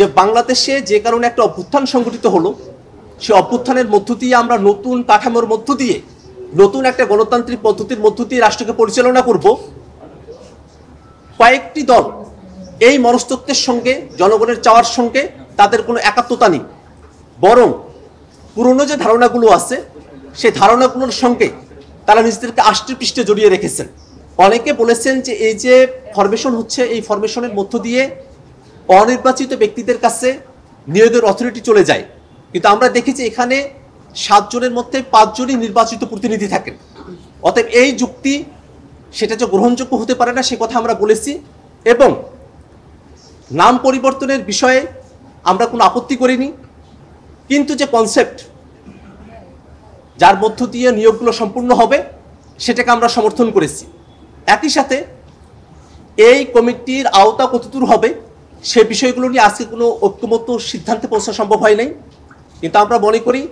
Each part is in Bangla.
যে বাংলাদেশে যে কারণে একটা অভ্যুত্থান সংগঠিত হলো, সেই অভ্যুত্থানের মধ্য দিয়ে আমরা নতুন কাঠামোর মধ্য দিয়ে নতুন একটা গণতান্ত্রিক পদ্ধতির মধ্য দিয়ে রাষ্ট্রকে পরিচালনা করব। কয়েকটি দল এই মনস্তত্ত্বের সঙ্গে, জনগণের চাওয়ার সঙ্গে তাদের কোনো একাত্মতা নেই, বরং পুরনো যে ধারণাগুলো আছে সেই ধারণাগুলোর সঙ্গে তারা নিজেদেরকে আষ্টে পৃষ্ঠে জড়িয়ে রেখেছেন। অনেকে বলেছেন যে এই যে ফরমেশন হচ্ছে, এই ফরমেশনের মধ্য দিয়ে অনির্বাচিত ব্যক্তিদের কাছে নিয়োগের অথরিটি চলে যায়, কিন্তু আমরা দেখেছি এখানে 7 জনের মধ্যে 5 জনই নির্বাচিত প্রতিনিধি থাকেন। অতএব এই যুক্তি সেটা যে গ্রহণযোগ্য হতে পারে না সে কথা আমরা বলেছি, এবং নাম পরিবর্তনের বিষয়ে আমরা কোনো আপত্তি করিনি, কিন্তু যে কনসেপ্ট যার মধ্য দিয়ে নিয়োগগুলো সম্পূর্ণ হবে সেটাকে আমরা সমর্থন করেছি। একই সাথে এই কমিটির আওতা কতদূর হবে সে বিষয়গুলো নিয়ে আজকে কোনো ঐক্যমত্য সিদ্ধান্তে পৌঁছা সম্ভব হয় নাই, কিন্তু আমরা মনে করি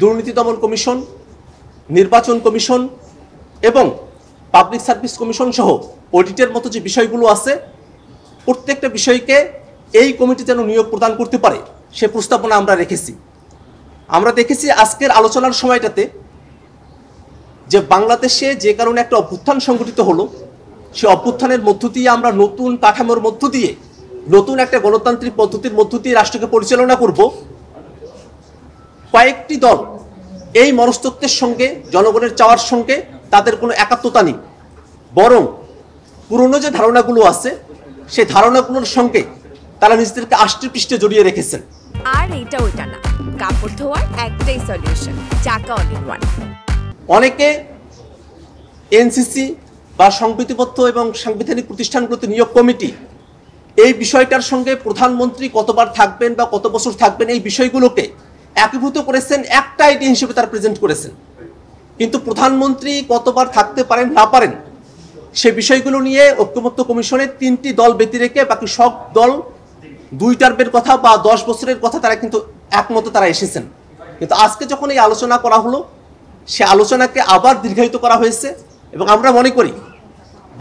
দুর্নীতি দমন কমিশন, নির্বাচন কমিশন এবং পাবলিক সার্ভিস কমিশন সহ অডিটের মতো যে বিষয়গুলো আছে প্রত্যেকটা বিষয়কে এই কমিটি যেন নিয়োগ প্রদান করতে পারে সে প্রস্তাবনা আমরা রেখেছি। আমরা দেখেছি আজকের আলোচনার সময়টাতে যে বাংলাদেশে যে কারণে একটা অভ্যুত্থান সংগঠিত হলো, সে অভ্যুত্থানের মধ্য দিয়ে আমরা নতুন কাঠামোর মধ্য দিয়ে নতুন একটা গণতান্ত্রিক পদ্ধতির মধ্য দিয়ে রাষ্ট্রকে পরিচালনা করব। কয়েকটি দল এই মনস্তত্ত্বের সঙ্গে, জনগণের চাওয়ার সঙ্গে তাদের কোনো একাত্মতা নেই, বরং পুরনো যে ধারণাগুলো আছে সেই ধারণাগুলোর সঙ্গে তারা নিজেদেরকে আষ্টে পৃষ্ঠে জড়িয়ে রেখেছেন। আর এটা ওইটা না, কাপড় ধোয়ার একটাই সলিউশন, চাকা অল ইন ওয়ান। অনেকে এনসিসি বা সংবিধিবদ্ধ এবং সাংবিধানিক প্রতিষ্ঠানগুলোতে নিয়োগ কমিটি এই বিষয়টার সঙ্গে প্রধানমন্ত্রী কতবার থাকবেন বা কত বছর থাকবেন এই বিষয়গুলোকে একীভূত করেছেন, একটা আইডিয়া হিসেবে তারা প্রেজেন্ট করেছেন। কিন্তু প্রধানমন্ত্রী কতবার থাকতে পারেন না পারেন সে বিষয়গুলো নিয়ে ঐক্যমত্য কমিশনের 3টি দল ব্যতি রেখে বাকি সব দল 2 টার্মের কথা বা 10 বছরের কথা তারা কিন্তু একমতে তারা এসেছেন। কিন্তু আজকে যখন এই আলোচনা করা হলো সে আলোচনাকে আবার দীর্ঘায়িত করা হয়েছে, এবং আমরা মনে করি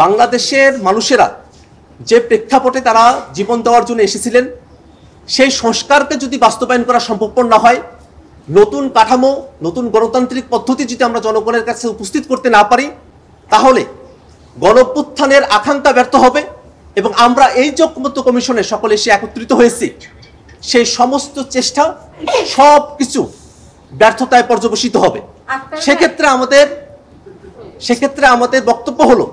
বাংলাদেশের মানুষেরা যে প্রেক্ষাপটে তারা জীবন দেওয়ার জন্য এসেছিলেন সেই সংস্কারকে যদি বাস্তবায়ন করা সম্ভবপর না হয়, নতুন কাঠামো, নতুন গণতান্ত্রিক পদ্ধতি যদি আমরা জনগণের কাছে উপস্থিত করতে না পারি, তাহলে গণঅভ্যুত্থানের আকাঙ্ক্ষা ব্যর্থ হবে, এবং আমরা এই যে ঐক্যমত্য কমিশনে সকলে এসে একত্রিত হয়েছি সেই সমস্ত চেষ্টা সব কিছু ব্যর্থতায় পর্যবসিত হবে। সেক্ষেত্রে আমাদের বক্তব্য হলো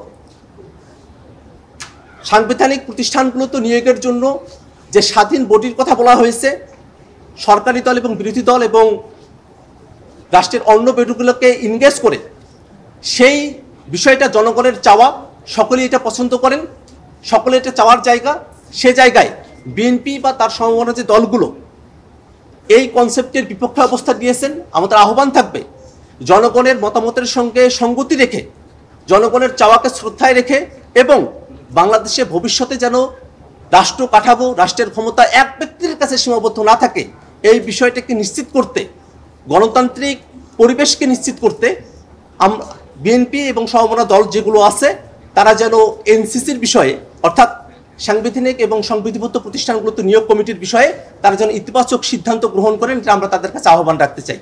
সাংবিধানিক প্রতিষ্ঠানগুলোতে নিয়োগের জন্য যে স্বাধীন বডির কথা বলা হয়েছে, সরকারি দল এবং বিরোধী দল এবং রাষ্ট্রের অন্য বডিগুলোকে ইনগেজ করে সেই বিষয়টা জনগণের চাওয়া, সকলে এটা পছন্দ করেন, সকলে এটা চাওয়ার জায়গা, সে জায়গায় বিএনপি বা তার সমমনা যে দলগুলো এই কনসেপ্টের বিপক্ষে অবস্থা নিয়েছেন। আমাদের আহ্বান থাকবে জনগণের মতামতের সঙ্গে সঙ্গতি রেখে, জনগণের চাওয়াকে শ্রদ্ধায় রেখে, এবং বাংলাদেশে ভবিষ্যতে যেন রাষ্ট্র কাঠামো, রাষ্ট্রের ক্ষমতা এক ব্যক্তির কাছে সীমাবদ্ধ না থাকে এই বিষয়টাকে নিশ্চিত করতে, গণতান্ত্রিক পরিবেশকে নিশ্চিত করতে আমরা বিএনপি এবং সমমনা দল যেগুলো আছে তারা যেন এনসিসির বিষয়ে, অর্থাৎ সাংবিধানিক এবং সংবিধিবদ্ধ প্রতিষ্ঠানগুলোতে নিয়োগ কমিটির বিষয়ে তারা যেন ইতিবাচক সিদ্ধান্ত গ্রহণ করেন, এটা আমরা তাদের কাছে আহ্বান রাখতে চাই।